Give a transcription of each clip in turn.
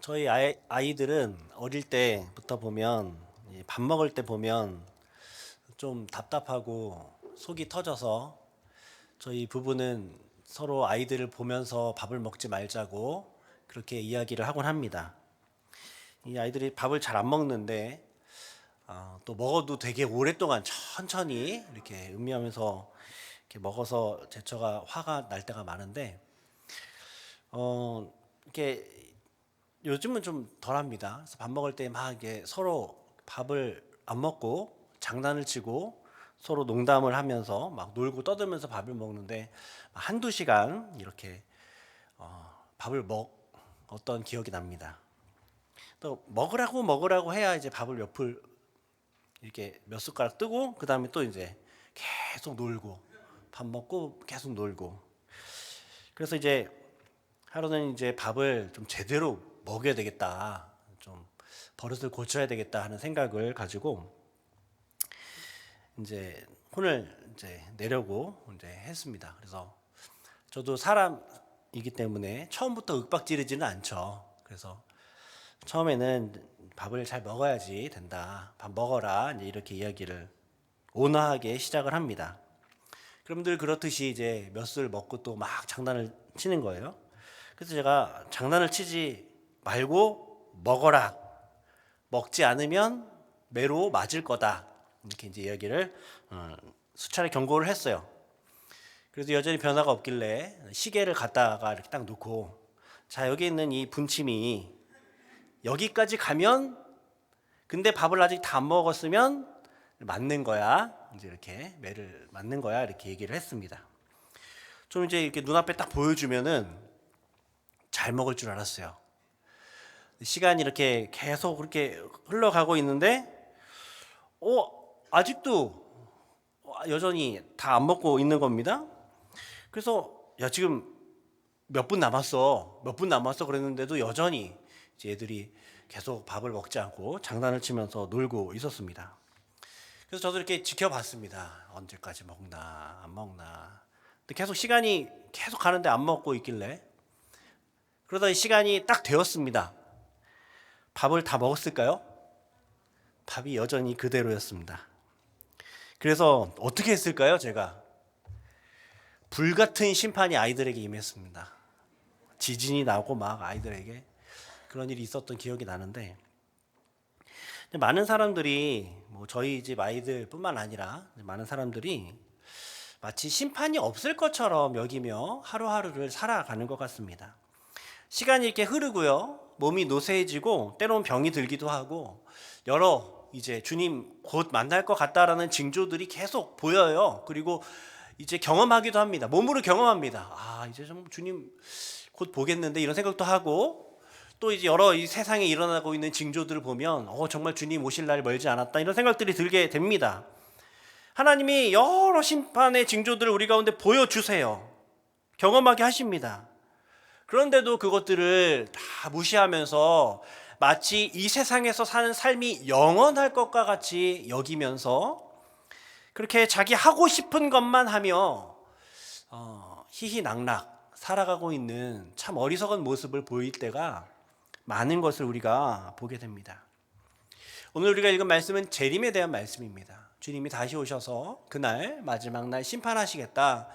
저희 아이들은 어릴 때부터 보면 밥 먹을 때 보면 좀 답답하고 속이 터져서 저희 부부는 서로 아이들을 보면서 밥을 먹지 말자고 그렇게 이야기를 하곤 합니다. 이 아이들이 밥을 잘 안 먹는데 또 먹어도 되게 오랫동안 천천히 이렇게 음미하면서 이렇게 먹어서 제처가 화가 날 때가 많은데 이렇게 요즘은 좀 덜합니다. 그래서 밥 먹을 때 막 이게 서로 밥을 안 먹고 장난을 치고 서로 농담을 하면서 막 놀고 떠들면서 밥을 먹는데 한두 시간 이렇게 밥을 먹었던 기억이 납니다. 또 먹으라고 해야 이제 밥을 옆을 이렇게 몇 숟가락 뜨고 그다음에 또 이제 계속 놀고 밥 먹고 계속 놀고 그래서 이제 하루는 이제 밥을 좀 제대로 먹여야 되겠다. 좀 버릇을 고쳐야 되겠다 하는 생각을 가지고 이제 혼을 이제 내려고 이제 했습니다. 그래서 저도 사람이기 때문에 처음부터 윽박지르지는 않죠. 그래서 처음에는 밥을 잘 먹어야지 된다. 밥 먹어라. 이제 이렇게 이야기를 온화하게 시작을 합니다. 그럼 늘 그렇듯이 이제 몇 술 먹고 또 막 장난을 치는 거예요. 그래서 제가 장난을 치지 말고 먹어라. 먹지 않으면 매로 맞을 거다. 이렇게 이제 이야기를 수차례 경고를 했어요. 그래서 여전히 변화가 없길래 시계를 갖다가 이렇게 딱 놓고 자, 여기 있는 이 분침이 여기까지 가면 근데 밥을 아직 다 안 먹었으면 맞는 거야. 이제 이렇게 매를 맞는 거야. 이렇게 얘기를 했습니다. 좀 이제 이렇게 눈앞에 딱 보여주면은 잘 먹을 줄 알았어요. 시간이 이렇게 계속 그렇게 흘러가고 있는데, 아직도 여전히 다 안 먹고 있는 겁니다. 그래서 야, 지금 몇 분 남았어. 몇 분 남았어. 그랬는데도 여전히 이제 애들이 계속 밥을 먹지 않고 장난을 치면서 놀고 있었습니다. 그래서 저도 이렇게 지켜봤습니다. 언제까지 먹나, 안 먹나. 근데 계속 시간이 계속 가는데 안 먹고 있길래 그러다 시간이 딱 되었습니다. 밥을 다 먹었을까요? 밥이 여전히 그대로였습니다. 그래서 어떻게 했을까요? 제가 불같은 심판이 아이들에게 임했습니다. 지진이 나고 막 아이들에게 그런 일이 있었던 기억이 나는데 많은 사람들이 뭐 저희 집 아이들뿐만 아니라 많은 사람들이 마치 심판이 없을 것처럼 여기며 하루하루를 살아가는 것 같습니다. 시간이 이렇게 흐르고요. 몸이 노쇠해지고 때로는 병이 들기도 하고 여러 이제 주님 곧 만날 것 같다라는 징조들이 계속 보여요. 그리고 이제 경험하기도 합니다. 몸으로 경험합니다. 이제 좀 주님 곧 보겠는데 이런 생각도 하고 또 이제 여러 이 세상에 일어나고 있는 징조들을 보면 정말 주님 오실 날이 멀지 않았다 이런 생각들이 들게 됩니다. 하나님이 여러 심판의 징조들을 우리 가운데 보여주세요. 경험하게 하십니다. 그런데도 그것들을 다 무시하면서 마치 이 세상에서 사는 삶이 영원할 것과 같이 여기면서 그렇게 자기 하고 싶은 것만 하며 희희낙락 살아가고 있는 참 어리석은 모습을 보일 때가 많은 것을 우리가 보게 됩니다. 오늘 우리가 읽은 말씀은 재림에 대한 말씀입니다. 주님이 다시 오셔서 그날 마지막 날 심판하시겠다.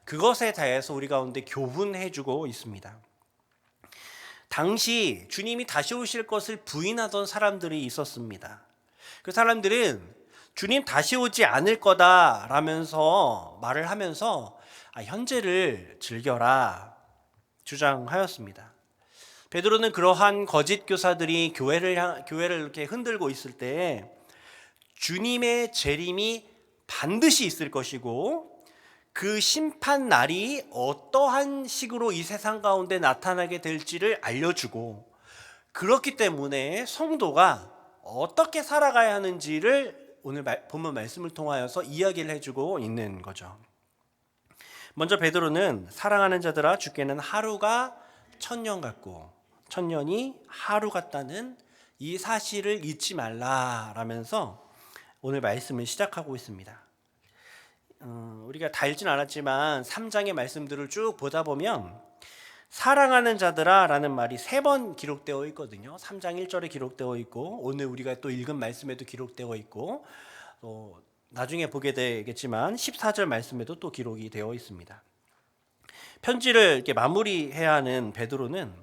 그것에 대해서 우리 가운데 교훈해 주고 있습니다. 당시 주님이 다시 오실 것을 부인하던 사람들이 있었습니다. 그 사람들은 주님 다시 오지 않을 거다라면서 말을 하면서 현재를 즐겨라 주장하였습니다. 베드로는 그러한 거짓 교사들이 교회를 이렇게 흔들고 있을 때 주님의 재림이 반드시 있을 것이고 그 심판 날이 어떠한 식으로 이 세상 가운데 나타나게 될지를 알려주고 그렇기 때문에 성도가 어떻게 살아가야 하는지를 오늘 본문 말씀을 통하여서 이야기를 해주고 있는 거죠. 먼저 베드로는 사랑하는 자들아 주께는 하루가 천년 같고 천년이 하루 같다는 이 사실을 잊지 말라라면서 오늘 말씀을 시작하고 있습니다. 우리가 다 읽진 않았지만 3장의 말씀들을 쭉 보다 보면 사랑하는 자들아 라는 말이 3번 기록되어 있거든요. 3장 1절에 기록되어 있고 오늘 우리가 또 읽은 말씀에도 기록되어 있고 또 나중에 보게 되겠지만 14절 말씀에도 또 기록이 되어 있습니다. 편지를 이렇게 마무리해야 하는 베드로는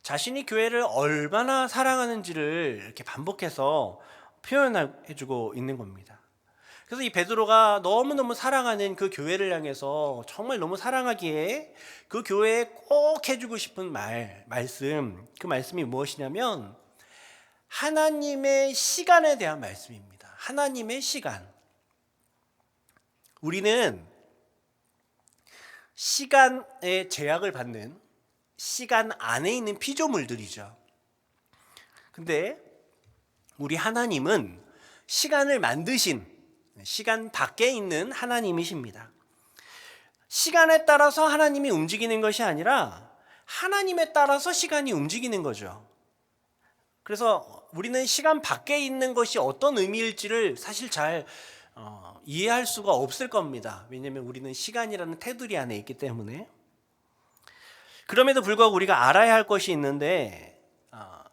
자신이 교회를 얼마나 사랑하는지를 이렇게 반복해서 표현해주고 있는 겁니다. 그래서 이 베드로가 너무너무 사랑하는 그 교회를 향해서 정말 너무 사랑하기에 그 교회에 꼭 해주고 싶은 말씀, 그 말씀이 무엇이냐면 하나님의 시간에 대한 말씀입니다. 하나님의 시간. 우리는 시간의 제약을 받는 시간 안에 있는 피조물들이죠. 근데 우리 하나님은 시간을 만드신 시간 밖에 있는 하나님이십니다. 시간에 따라서 하나님이 움직이는 것이 아니라 하나님에 따라서 시간이 움직이는 거죠. 그래서 우리는 시간 밖에 있는 것이 어떤 의미일지를 사실 잘 이해할 수가 없을 겁니다. 왜냐하면 우리는 시간이라는 테두리 안에 있기 때문에. 그럼에도 불구하고 우리가 알아야 할 것이 있는데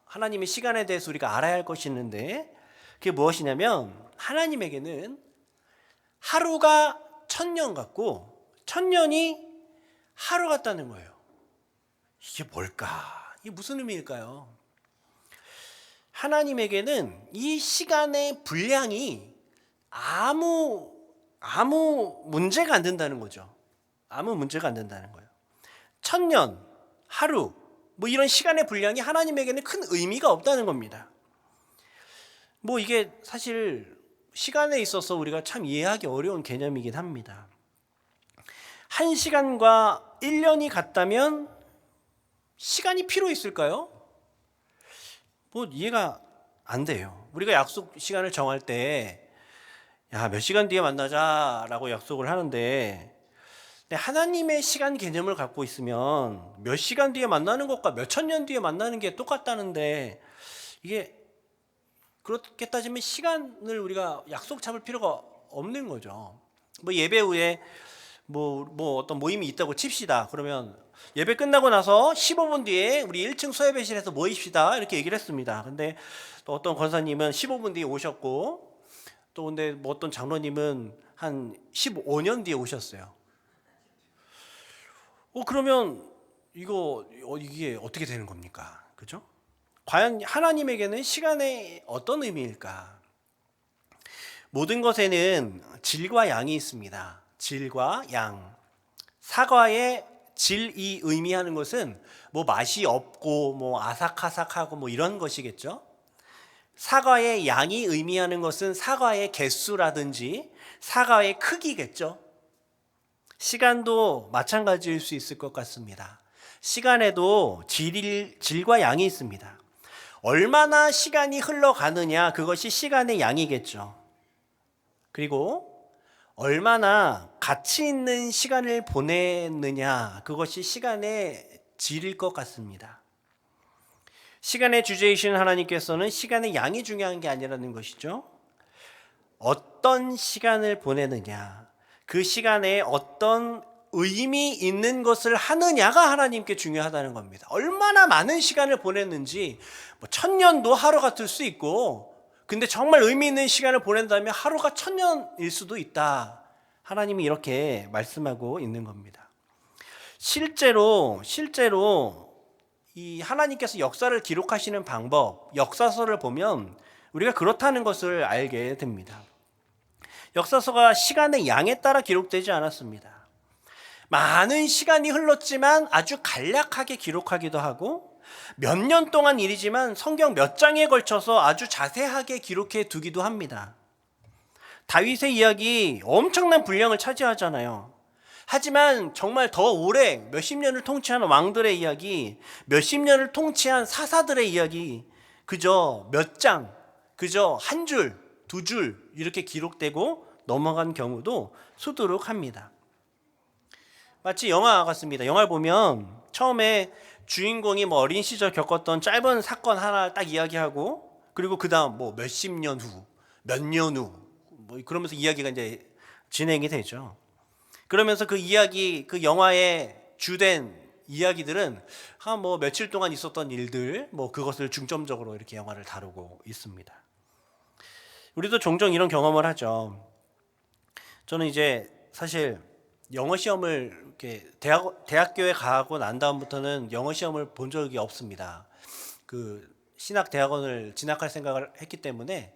하나님의 시간에 대해서 우리가 알아야 할 것이 있는데 그게 무엇이냐면 하나님에게는 하루가 1000년 같고 1000년이 하루 같다는 거예요. 이게 뭘까? 이게 무슨 의미일까요? 하나님에게는 이 시간의 분량이 아무 문제가 안 된다는 거죠. 아무 문제가 안 된다는 거예요. 1000년, 하루, 뭐 이런 시간의 분량이 하나님에게는 큰 의미가 없다는 겁니다. 뭐 이게 사실 시간에 있어서 우리가 참 이해하기 어려운 개념이긴 합니다. 1시간과 1년이 같다면 시간이 필요 있을까요? 뭐 이해가 안 돼요. 우리가 약속 시간을 정할 때 몇 시간 뒤에 만나자라고 약속을 하는데 하나님의 시간 개념을 갖고 있으면 몇 시간 뒤에 만나는 것과 몇 천 년 뒤에 만나는 게 똑같다는데 이게 그렇게 따지면 시간을 우리가 약속 잡을 필요가 없는 거죠. 뭐 예배 후에 뭐 어떤 모임이 있다고 칩시다. 그러면 예배 끝나고 나서 15분 뒤에 우리 1층 소예배실에서 모입시다. 이렇게 얘기를 했습니다. 근데 또 어떤 권사님은 15분 뒤에 오셨고 또 근데 뭐 어떤 장로님은 한 15년 뒤에 오셨어요. 그러면 이게 어떻게 되는 겁니까? 그죠? 과연 하나님에게는 시간의 어떤 의미일까? 모든 것에는 질과 양이 있습니다. 질과 양. 사과의 질이 의미하는 것은 뭐 맛이 없고 뭐 아삭아삭하고 뭐 이런 것이겠죠. 사과의 양이 의미하는 것은 사과의 개수라든지 사과의 크기겠죠. 시간도 마찬가지일 수 있을 것 같습니다. 시간에도 질과 양이 있습니다. 얼마나 시간이 흘러가느냐, 그것이 시간의 양이겠죠. 그리고 얼마나 가치 있는 시간을 보내느냐, 그것이 시간의 질일 것 같습니다. 시간의 주제이신 하나님께서는 시간의 양이 중요한 게 아니라는 것이죠. 어떤 시간을 보내느냐, 그 시간에 어떤 의미 있는 것을 하느냐가 하나님께 중요하다는 겁니다. 얼마나 많은 시간을 보냈는지, 1000년도 하루 같을 수 있고, 근데 정말 의미 있는 시간을 보낸다면 하루가 1000년일 수도 있다. 하나님이 이렇게 말씀하고 있는 겁니다. 실제로 이 하나님께서 역사를 기록하시는 방법, 역사서를 보면 우리가 그렇다는 것을 알게 됩니다. 역사서가 시간의 양에 따라 기록되지 않았습니다. 많은 시간이 흘렀지만 아주 간략하게 기록하기도 하고 몇 년 동안 일이지만 성경 몇 장에 걸쳐서 아주 자세하게 기록해 두기도 합니다. 다윗의 이야기 엄청난 분량을 차지하잖아요. 하지만 정말 더 오래 몇십 년을 통치한 왕들의 이야기, 몇십 년을 통치한 사사들의 이야기 그저 몇 장, 그저 한 줄, 두 줄 이렇게 기록되고 넘어간 경우도 수두룩합니다. 마치 영화 같습니다. 영화를 보면 처음에 주인공이 어린 시절 겪었던 짧은 사건 하나 딱 이야기하고 그리고 그 다음 몇십 년 후, 몇 년 후 그러면서 이야기가 이제 진행이 되죠. 그러면서 그 이야기, 그 영화의 주된 이야기들은 한 뭐 며칠 동안 있었던 일들, 뭐 그것을 중점적으로 이렇게 영화를 다루고 있습니다. 우리도 종종 이런 경험을 하죠. 저는 이제 사실 영어 시험을 이렇게 대학교에 가고 난 다음부터는 영어 시험을 본 적이 없습니다. 그 신학 대학원을 진학할 생각을 했기 때문에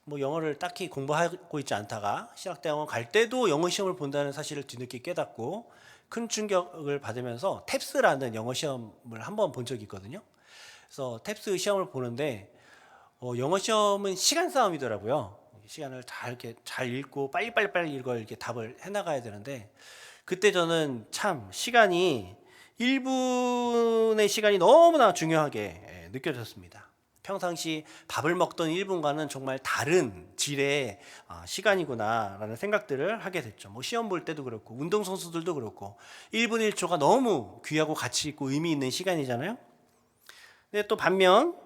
뭐 영어를 딱히 공부하고 있지 않다가 신학 대학원 갈 때도 영어 시험을 본다는 사실을 뒤늦게 깨닫고 큰 충격을 받으면서 탭스라는 영어 시험을 한번 본 적이 있거든요. 그래서 탭스 시험을 보는데 영어 시험은 시간 싸움이더라고요. 시간을 이렇게 잘 읽고 빨리 이걸 이렇게 답을 해나가야 되는데 그때 저는 참 시간이 1분의 시간이 너무나 중요하게 느껴졌습니다. 평상시 밥을 먹던 1분과는 정말 다른 질의 시간이구나라는 생각들을 하게 됐죠. 뭐 시험 볼 때도 그렇고 운동선수들도 그렇고 1분 1초가 너무 귀하고 가치 있고 의미 있는 시간이잖아요. 근데 또 반면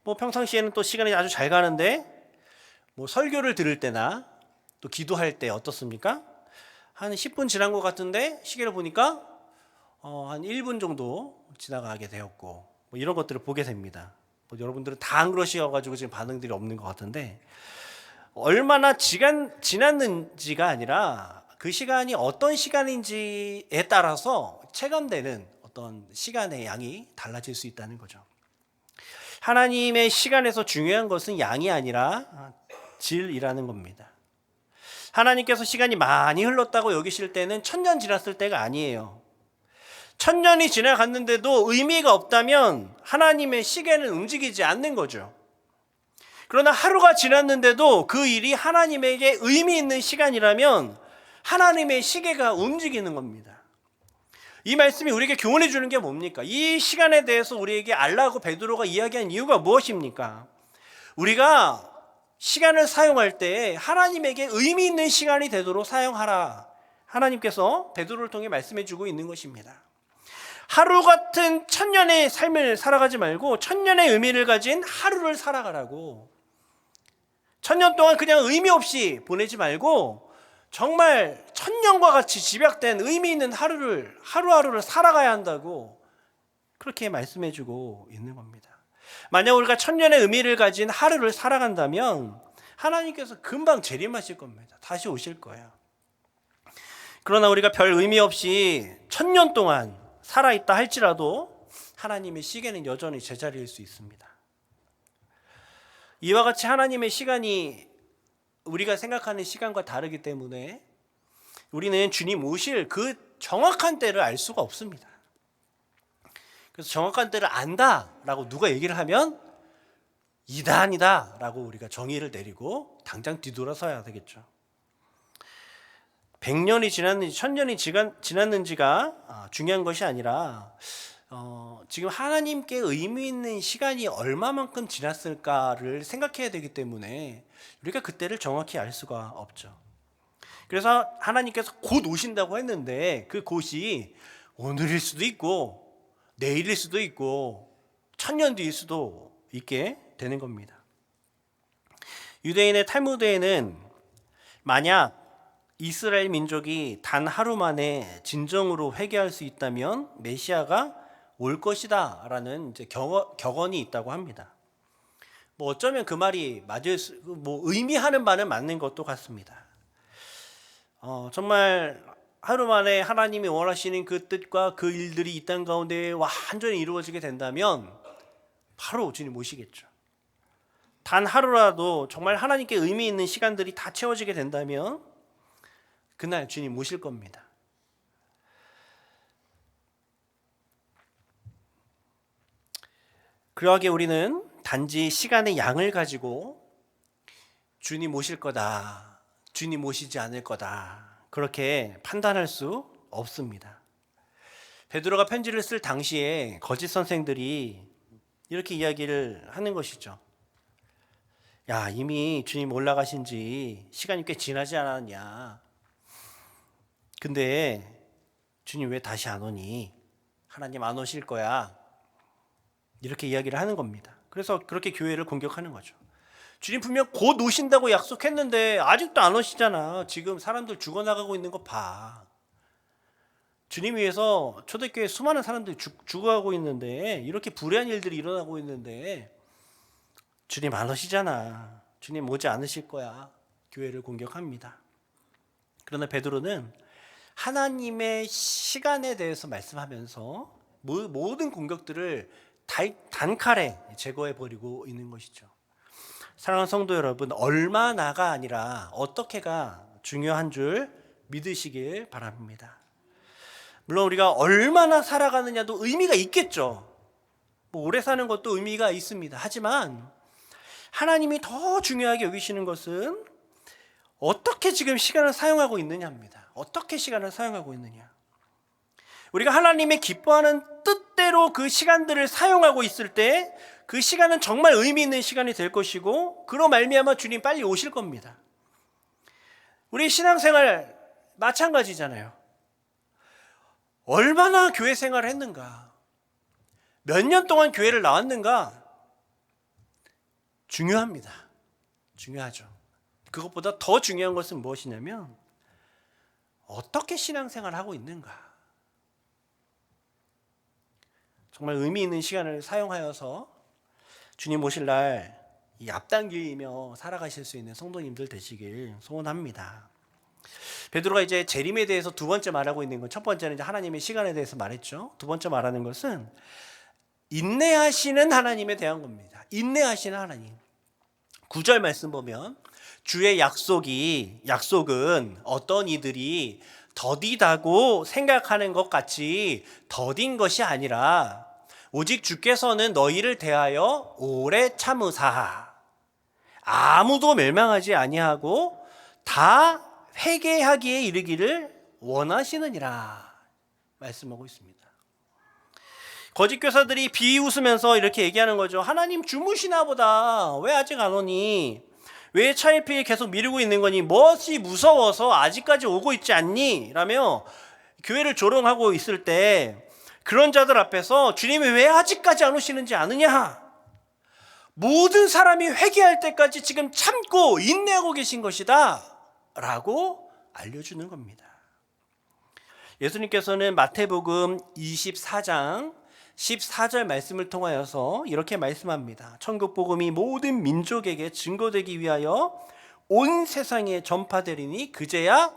뭐 평상시에는 또 시간이 아주 잘 가는데 뭐 설교를 들을 때나 또 기도할 때 어떻습니까? 한 10분 지난 것 같은데 시계를 보니까 한 1분 정도 지나가게 되었고 뭐 이런 것들을 보게 됩니다. 뭐 여러분들은 다 안 그러셔가지고 지금 반응들이 없는 것 같은데 얼마나 지났는지가 아니라 그 시간이 어떤 시간인지에 따라서 체감되는 어떤 시간의 양이 달라질 수 있다는 거죠. 하나님의 시간에서 중요한 것은 양이 아니라 질이라는 겁니다. 하나님께서 시간이 많이 흘렀다고 여기실 때는 1000년 지났을 때가 아니에요. 1000년이 지나갔는데도 의미가 없다면 하나님의 시계는 움직이지 않는 거죠. 그러나 하루가 지났는데도 그 일이 하나님에게 의미 있는 시간이라면 하나님의 시계가 움직이는 겁니다. 이 말씀이 우리에게 교훈해 주는 게 뭡니까? 이 시간에 대해서 우리에게 알라고 베드로가 이야기한 이유가 무엇입니까? 우리가 시간을 사용할 때 하나님에게 의미 있는 시간이 되도록 사용하라. 하나님께서 베드로를 통해 말씀해 주고 있는 것입니다. 하루 같은 1000년의 삶을 살아가지 말고 1000년의 의미를 가진 하루를 살아가라고. 1000년 동안 그냥 의미 없이 보내지 말고 정말 1000년과 같이 집약된 의미 있는 하루하루를 살아가야 한다고 그렇게 말씀해 주고 있는 겁니다. 만약 우리가 1000년의 의미를 가진 하루를 살아간다면 하나님께서 금방 재림하실 겁니다. 다시 오실 거예요. 그러나 우리가 별 의미 없이 1000년 동안 살아있다 할지라도 하나님의 시계는 여전히 제자리일 수 있습니다. 이와 같이 하나님의 시간이 우리가 생각하는 시간과 다르기 때문에 우리는 주님 오실 그 정확한 때를 알 수가 없습니다. 그래서 정확한 때를 안다라고 누가 얘기를 하면 이단이다라고 우리가 정의를 내리고 당장 뒤돌아서야 되겠죠. 100년이 지났는지 1000년이 지났는지가 중요한 것이 아니라 지금 하나님께 의미 있는 시간이 얼마만큼 지났을까를 생각해야 되기 때문에 우리가 그때를 정확히 알 수가 없죠. 그래서 하나님께서 곧 오신다고 했는데 그 곧이 오늘일 수도 있고 내일일 수도 있고 1000년 뒤일 수도 있게 되는 겁니다. 유대인의 탈무드에는 만약 이스라엘 민족이 단 하루 만에 진정으로 회개할 수 있다면 메시아가 올 것이다 라는 이제 격언이 있다고 합니다. 뭐 어쩌면 그 말이 의미하는 바는 맞는 것도 같습니다. 정말 하루 만에 하나님이 원하시는 그 뜻과 그 일들이 이 땅 가운데 완전히 이루어지게 된다면 바로 주님 오시겠죠. 단 하루라도 정말 하나님께 의미 있는 시간들이 다 채워지게 된다면 그날 주님 오실 겁니다. 그러하게 우리는 단지 시간의 양을 가지고 주님 오실 거다, 주님 오시지 않을 거다 그렇게 판단할 수 없습니다. 베드로가 편지를 쓸 당시에 거짓 선생들이 이렇게 이야기를 하는 것이죠. 야, 이미 주님 올라가신 지 시간이 꽤 지나지 않았냐. 근데 주님 왜 다시 안 오니? 하나님 안 오실 거야. 이렇게 이야기를 하는 겁니다. 그래서 그렇게 교회를 공격하는 거죠. 주님 분명 곧 오신다고 약속했는데 아직도 안 오시잖아. 지금 사람들 죽어나가고 있는 거 봐. 주님 위해서 초대교회 수많은 사람들이 죽어가고 있는데, 이렇게 불의한 일들이 일어나고 있는데 주님 안 오시잖아. 주님 오지 않으실 거야. 교회를 공격합니다. 그러나 베드로는 하나님의 시간에 대해서 말씀하면서 모든 공격들을 단칼에 제거해 버리고 있는 것이죠. 사랑하는 성도 여러분, 얼마나가 아니라 어떻게가 중요한 줄 믿으시길 바랍니다. 물론 우리가 얼마나 살아가느냐도 의미가 있겠죠. 오래 사는 것도 의미가 있습니다. 하지만 하나님이 더 중요하게 여기시는 것은 어떻게 지금 시간을 사용하고 있느냐입니다. 어떻게 시간을 사용하고 있느냐. 우리가 하나님의 기뻐하는 뜻대로 그 시간들을 사용하고 있을 때 그 시간은 정말 의미 있는 시간이 될 것이고, 그로 말미암아 주님 빨리 오실 겁니다. 우리 신앙생활 마찬가지잖아요. 얼마나 교회 생활을 했는가, 몇 년 동안 교회를 나왔는가, 중요합니다. 중요하죠. 그것보다 더 중요한 것은 무엇이냐면 어떻게 신앙생활을 하고 있는가. 정말 의미 있는 시간을 사용하여서 주님 오실 날 이 앞당기며 살아가실 수 있는 성도님들 되시길 소원합니다. 베드로가 이제 재림에 대해서 두 번째 말하고 있는 건, 첫 번째는 이제 하나님의 시간에 대해서 말했죠. 두 번째 말하는 것은 인내하시는 하나님에 대한 겁니다. 인내하시는 하나님. 9절 말씀 보면 주의 약속은 어떤 이들이 더디다고 생각하는 것 같이 더딘 것이 아니라 오직 주께서는 너희를 대하여 오래 참으사 아무도 멸망하지 아니하고 다 회개하기에 이르기를 원하시느니라 말씀하고 있습니다. 거짓 교사들이 비웃으면서 이렇게 얘기하는 거죠. 하나님 주무시나 보다. 왜 아직 안 오니? 왜 차일피일 계속 미루고 있는 거니? 무엇이 무서워서 아직까지 오고 있지 않니? 라며 교회를 조롱하고 있을 때 그런 자들 앞에서 주님이 왜 아직까지 안 오시는지 아느냐? 모든 사람이 회개할 때까지 지금 참고 인내하고 계신 것이다 라고 알려주는 겁니다. 예수님께서는 마태복음 24장 14절 말씀을 통하여서 이렇게 말씀합니다. 천국 복음이 모든 민족에게 증거되기 위하여 온 세상에 전파되리니 그제야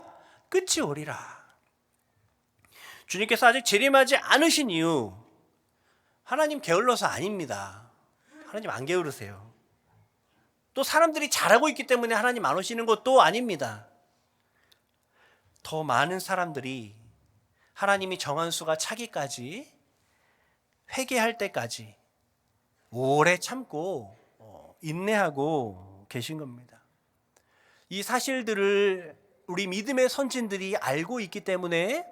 끝이 오리라. 주님께서 아직 재림하지 않으신 이유, 하나님 게을러서 아닙니다. 하나님 안 게으르세요. 또 사람들이 잘하고 있기 때문에 하나님 안 오시는 것도 아닙니다. 더 많은 사람들이 하나님이 정한 수가 차기까지, 회개할 때까지 오래 참고 인내하고 계신 겁니다. 이 사실들을 우리 믿음의 선진들이 알고 있기 때문에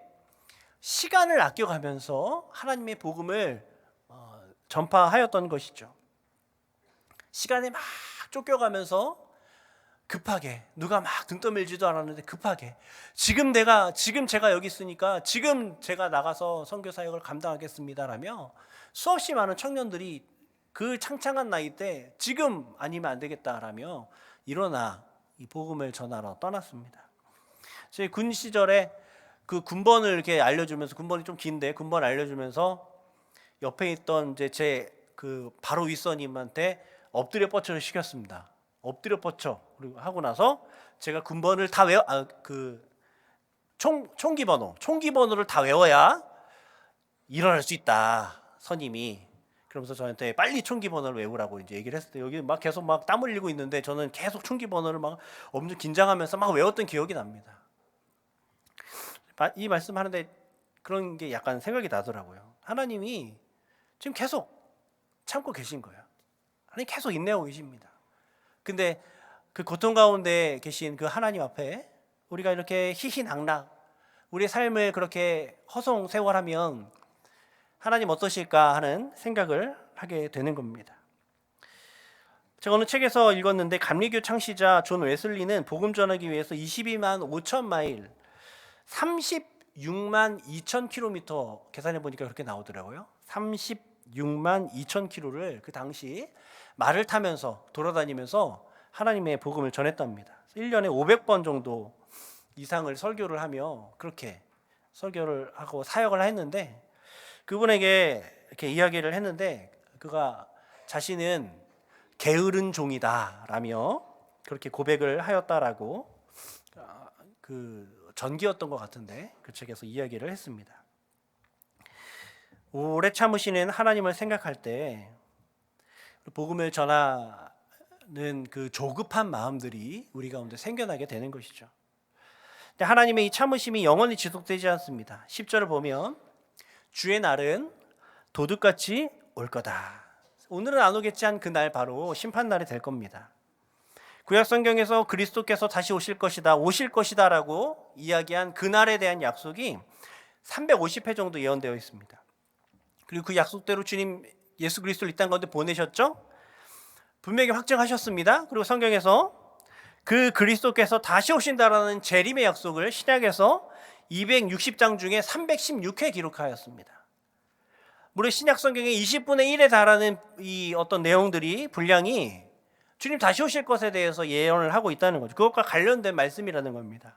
시간을 아껴가면서 하나님의 복음을 전파하였던 것이죠. 시간에 막 쫓겨가면서 급하게, 누가 막 등 떠밀지도 않았는데 급하게 지금 제가 여기 있으니까 지금 제가 나가서 선교 사역을 감당하겠습니다라며 수없이 많은 청년들이 그 창창한 나이 때 지금 아니면 안 되겠다라며 일어나 이 복음을 전하러 떠났습니다. 제 군 시절에 그 군번을 이렇게 알려주면서, 군번이 좀 긴데 군번 알려주면서 옆에 있던 이제 제 그 바로 윗선임한테 엎드려 뻗쳐를 시켰습니다. 엎드려 뻗쳐. 그리고 하고 나서 제가 군번을 다 총기 번호를 다 외워야 일어날 수 있다. 선임이. 그러면서 저한테 빨리 총기 번호를 외우라고 이제 얘기를 했을 때, 여기 막 계속 막 땀 흘리고 있는데 저는 계속 총기 번호를 막 엄청 긴장하면서 막 외웠던 기억이 납니다. 이 말씀하는데 그런 게 약간 생각이 나더라고요. 하나님이 지금 계속 참고 계신 거예요. 하나님 계속 인내하고 계십니다. 근데 그 고통 가운데 계신 그 하나님 앞에 우리가 이렇게 희희낙낙 우리의 삶을 그렇게 허송세월하면 하나님 어떠실까 하는 생각을 하게 되는 겁니다. 제가 어느 책에서 읽었는데, 감리교 창시자 존 웨슬리는 복음 전하기 위해서 22만 5천 마일 36만 2천 킬로미터 계산해 보니까 그렇게 나오더라고요. 36만 2천 킬로를 그 당시 말을 타면서 돌아다니면서 하나님의 복음을 전했답니다. 1년에 500번 정도 이상을 설교를 하며 그렇게 설교를 하고 사역을 했는데 그분에게 이렇게 이야기를 했는데 그가 자신은 게으른 종이다라며 그렇게 고백을 하였다라고 그 전기였던 것 같은데 그 책에서 이야기를 했습니다. 오래 참으시는 하나님을 생각할 때 복음을 전하는 그 조급한 마음들이 우리 가운데 생겨나게 되는 것이죠. 근데 하나님의 이 참으심이 영원히 지속되지 않습니다. 10절을 보면 주의 날은 도둑같이 올 거다. 오늘은 안 오겠지 한 그날 바로 심판날이 될 겁니다. 구약 성경에서 그리스도께서 다시 오실 것이다 라고 이야기한 그날에 대한 약속이 350회 정도 예언되어 있습니다. 그리고 그 약속대로 주님 예수 그리스도를 이 땅 가운데 보내셨죠? 분명히 확증하셨습니다. 그리고 성경에서 그 그리스도께서 다시 오신다라는 재림의 약속을 신약에서 260장 중에 316회 기록하였습니다. 무려 신약 성경의 20분의 1에 달하는 이 어떤 내용들이 분량이 주님 다시 오실 것에 대해서 예언을 하고 있다는 거죠. 그것과 관련된 말씀이라는 겁니다.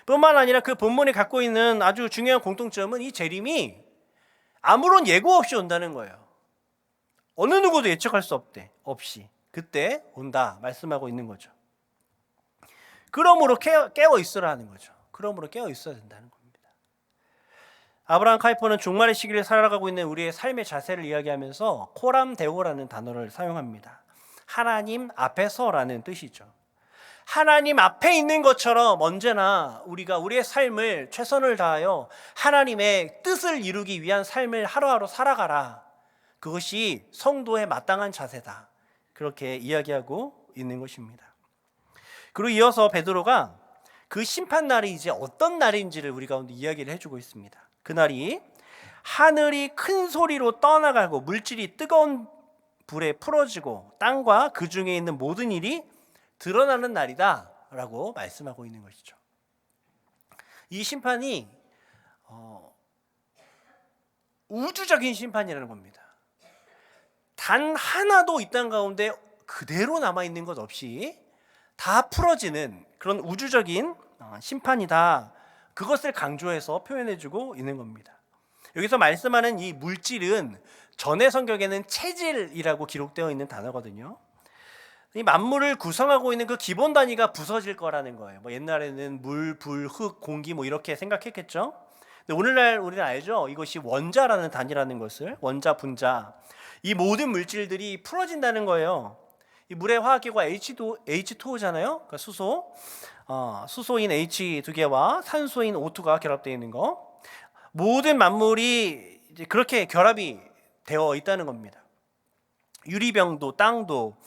뿐만 아니라 그 본문이 갖고 있는 아주 중요한 공통점은 이 재림이 아무런 예고 없이 온다는 거예요. 어느 누구도 예측할 수 없이 그때 온다 말씀하고 있는 거죠. 그러므로 깨어 있으라는 거죠. 그러므로 깨어 있어야 된다는 겁니다. 아브라함 카이퍼는 종말의 시기를 살아가고 있는 우리의 삶의 자세를 이야기하면서 코람 데오라는 단어를 사용합니다. 하나님 앞에서라는 뜻이죠. 하나님 앞에 있는 것처럼 언제나 우리가 우리의 삶을 최선을 다하여 하나님의 뜻을 이루기 위한 삶을 하루하루 살아가라. 그것이 성도의 마땅한 자세다. 그렇게 이야기하고 있는 것입니다. 그리고 이어서 베드로가 그 심판날이 이제 어떤 날인지를 우리 가운데 이야기를 해주고 있습니다. 그날이 하늘이 큰 소리로 떠나가고 물질이 뜨거운 불에 풀어지고 땅과 그 중에 있는 모든 일이 드러나는 날이다 라고 말씀하고 있는 것이죠. 이 심판이 우주적인 심판이라는 겁니다. 단 하나도 이 땅 가운데 그대로 남아있는 것 없이 다 풀어지는 그런 우주적인 심판이다. 그것을 강조해서 표현해주고 있는 겁니다. 여기서 말씀하는 이 물질은 전의 성경에는 체질이라고 기록되어 있는 단어거든요. 이 만물을 구성하고 있는 그 기본 단위가 부서질 거라는 거예요. 옛날에는 물, 불, 흙, 공기 이렇게 생각했겠죠. 근데 오늘날 우리는 알죠. 이것이 원자라는 단위라는 것을 원자, 분자 이 모든 물질들이 풀어진다는 거예요. 이 물의 화학기호가 H2O잖아요. 그러니까 수소인 H 두 개와 산소인 O2가 결합되어 있는 거. 모든 만물이 이제 그렇게 결합이 되어 있다는 겁니다. 유리병도, 땅도,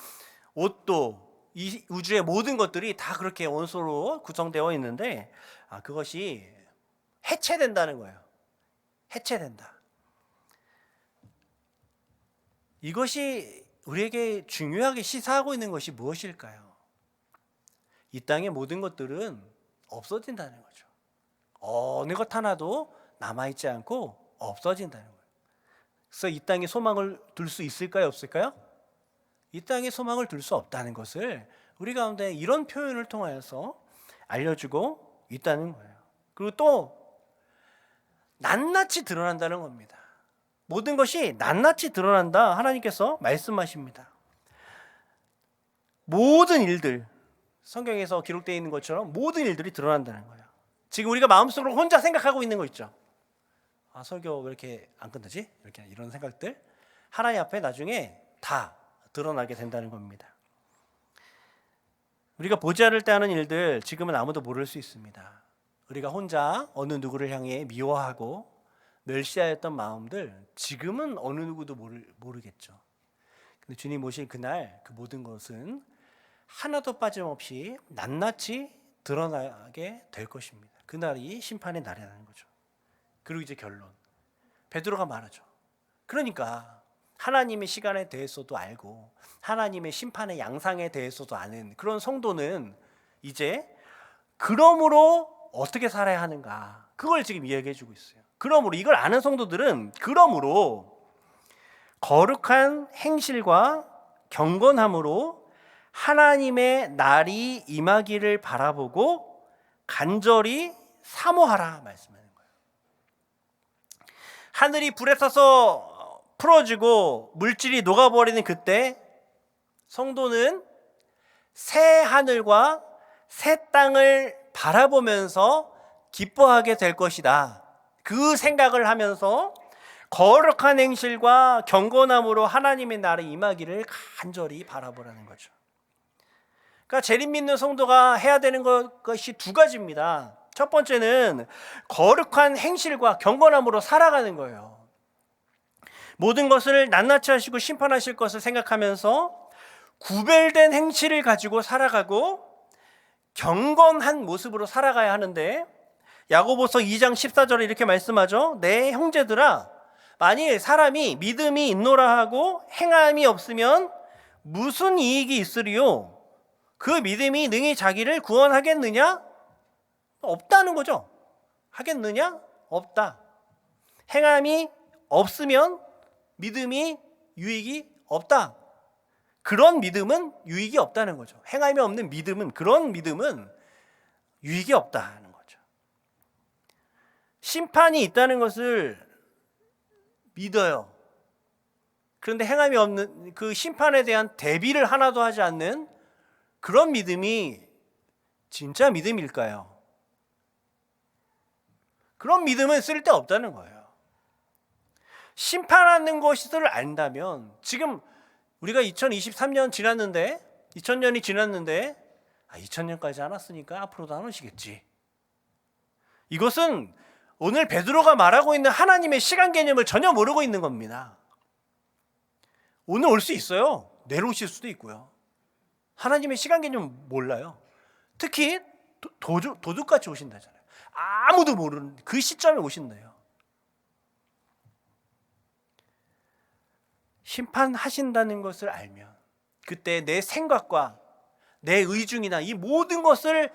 옷도, 이 우주의 모든 것들이 다 그렇게 원소로 구성되어 있는데 그것이 해체된다는 거예요. 해체된다. 이것이 우리에게 중요하게 시사하고 있는 것이 무엇일까요? 이 땅의 모든 것들은 없어진다는 거죠. 어느 것 하나도 남아있지 않고 없어진다는 거예요. 그래서 이 땅에 소망을 둘 수 있을까요? 없을까요? 이 땅에 소망을 둘 수 없다는 것을 우리 가운데 이런 표현을 통하여서 알려주고 있다는 거예요. 그리고 또 낱낱이 드러난다는 겁니다. 모든 것이 낱낱이 드러난다 하나님께서 말씀하십니다. 모든 일들 성경에서 기록되어 있는 것처럼 모든 일들이 드러난다는 거예요. 지금 우리가 마음속으로 혼자 생각하고 있는 거 있죠. 설교 왜 이렇게 안 끝나지? 이런 생각들 하나님 앞에 나중에 다 드러나게 된다는 겁니다. 우리가 보지 않을 때 하는 일들 지금은 아무도 모를 수 있습니다. 우리가 혼자 어느 누구를 향해 미워하고 멸시하였던 마음들 지금은 어느 누구도 모르겠죠. 근데 주님 오실 그날 그 모든 것은 하나도 빠짐없이 낱낱이 드러나게 될 것입니다. 그날이 심판의 날이라는 거죠. 그리고 이제 결론. 베드로가 말하죠. 그러니까 하나님의 시간에 대해서도 알고 하나님의 심판의 양상에 대해서도 아는 그런 성도는 이제 그러므로 어떻게 살아야 하는가 그걸 지금 이야기해 주고 있어요. 그러므로 이걸 아는 성도들은 그러므로 거룩한 행실과 경건함으로 하나님의 날이 임하기를 바라보고 간절히 사모하라 말씀하는 거예요. 하늘이 불에 타서 풀어지고 물질이 녹아버리는 그때 성도는 새 하늘과 새 땅을 바라보면서 기뻐하게 될 것이다. 그 생각을 하면서 거룩한 행실과 경건함으로 하나님의 나라에 임하기를 간절히 바라보라는 거죠. 그러니까 재림 믿는 성도가 해야 되는 것이 두 가지입니다. 첫 번째는 거룩한 행실과 경건함으로 살아가는 거예요. 모든 것을 낱낱이 하시고 심판하실 것을 생각하면서 구별된 행실을 가지고 살아가고 경건한 모습으로 살아가야 하는데, 야고보서 2장 14절에 이렇게 말씀하죠. 내 형제들아, 만일 사람이 믿음이 있노라 하고 행함이 없으면 무슨 이익이 있으리요? 그 믿음이 능히 자기를 구원하겠느냐? 없다는 거죠. 하겠느냐? 없다. 행함이 없으면 믿음이 유익이 없다. 그런 믿음은 유익이 없다는 거죠. 행함이 없는 믿음은, 그런 믿음은 유익이 없다는 거죠. 심판이 있다는 것을 믿어요. 그런데 행함이 없는, 그 심판에 대한 대비를 하나도 하지 않는 그런 믿음이 진짜 믿음일까요? 그런 믿음은 쓸데없다는 거예요. 심판하는 것을 안다면, 지금 우리가 2023년 지났는데, 2000년이 지났는데 2000년까지 안 왔으니까 앞으로도 안 오시겠지. 이것은 오늘 베드로가 말하고 있는 하나님의 시간 개념을 전혀 모르고 있는 겁니다. 오늘 올 수 있어요. 내일 오실 수도 있고요. 하나님의 시간 개념 몰라요. 특히 도둑같이 오신다잖아요. 아무도 모르는 그 시점에 오신대요. 심판하신다는 것을 알면 그때 내 생각과 내 의중이나 이 모든 것을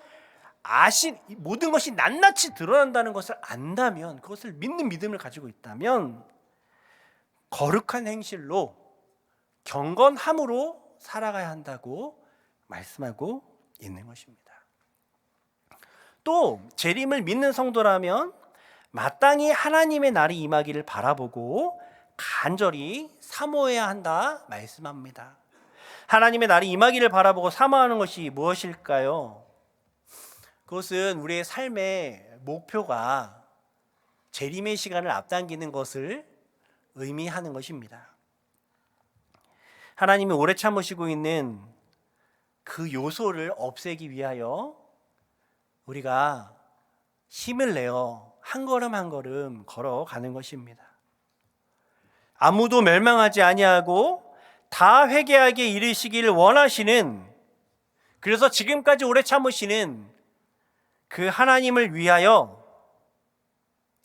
모든 것이 낱낱이 드러난다는 것을 안다면, 그것을 믿는 믿음을 가지고 있다면 거룩한 행실로 경건함으로 살아가야 한다고 말씀하고 있는 것입니다. 또 재림을 믿는 성도라면 마땅히 하나님의 날이 임하기를 바라보고 간절히 사모해야 한다 말씀합니다. 하나님의 날이 임하기를 바라보고 사모하는 것이 무엇일까요? 그것은 우리의 삶의 목표가 재림의 시간을 앞당기는 것을 의미하는 것입니다. 하나님이 오래 참으시고 있는 그 요소를 없애기 위하여 우리가 힘을 내어 한 걸음 한 걸음 걸어가는 것입니다. 아무도 멸망하지 아니하고 다 회개하게 이르시기를 원하시는, 그래서 지금까지 오래 참으시는 그 하나님을 위하여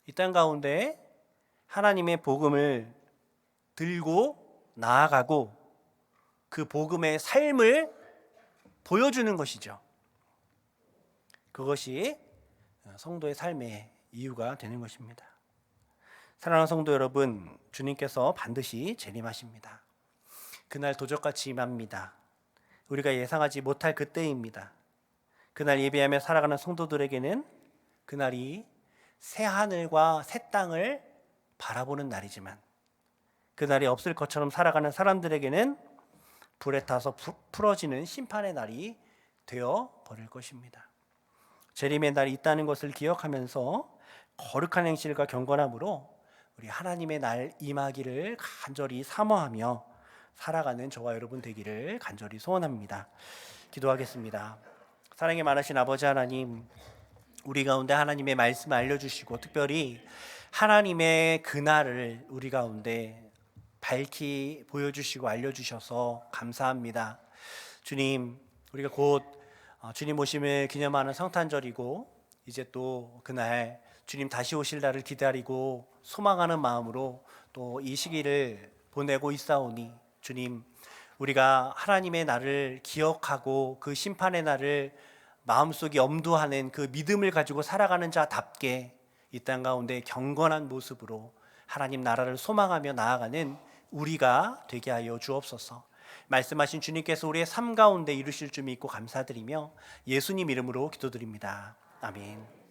이 땅 가운데 하나님의 복음을 들고 나아가고 그 복음의 삶을 보여주는 것이죠. 그것이 성도의 삶의 이유가 되는 것입니다. 사랑하는 성도 여러분, 주님께서 반드시 재림하십니다. 그날 도적같이 임합니다. 우리가 예상하지 못할 그때입니다. 그날 예배하며 살아가는 성도들에게는 그날이 새 하늘과 새 땅을 바라보는 날이지만, 그날이 없을 것처럼 살아가는 사람들에게는 불에 타서 풀어지는 심판의 날이 되어 버릴 것입니다. 재림의 날이 있다는 것을 기억하면서 거룩한 행실과 경건함으로 우리 하나님의 날 임하기를 간절히 사모하며 살아가는 저와 여러분 되기를 간절히 소원합니다. 기도하겠습니다. 사랑이 많으신 아버지 하나님, 우리 가운데 하나님의 말씀을 알려주시고 특별히 하나님의 그날을 우리 가운데 밝히 보여주시고 알려주셔서 감사합니다. 주님, 우리가 곧 주님 오심을 기념하는 성탄절이고 이제 또 그날 주님 다시 오실 날을 기다리고 소망하는 마음으로 또 이 시기를 보내고 있사오니, 주님, 우리가 하나님의 날을 기억하고 그 심판의 날을 마음속에 엄두하는 그 믿음을 가지고 살아가는 자답게 이 땅 가운데 경건한 모습으로 하나님 나라를 소망하며 나아가는 우리가 되게 하여 주옵소서. 말씀하신 주님께서 우리의 삶 가운데 이루실 줄 믿고 감사드리며 예수님 이름으로 기도드립니다. 아멘.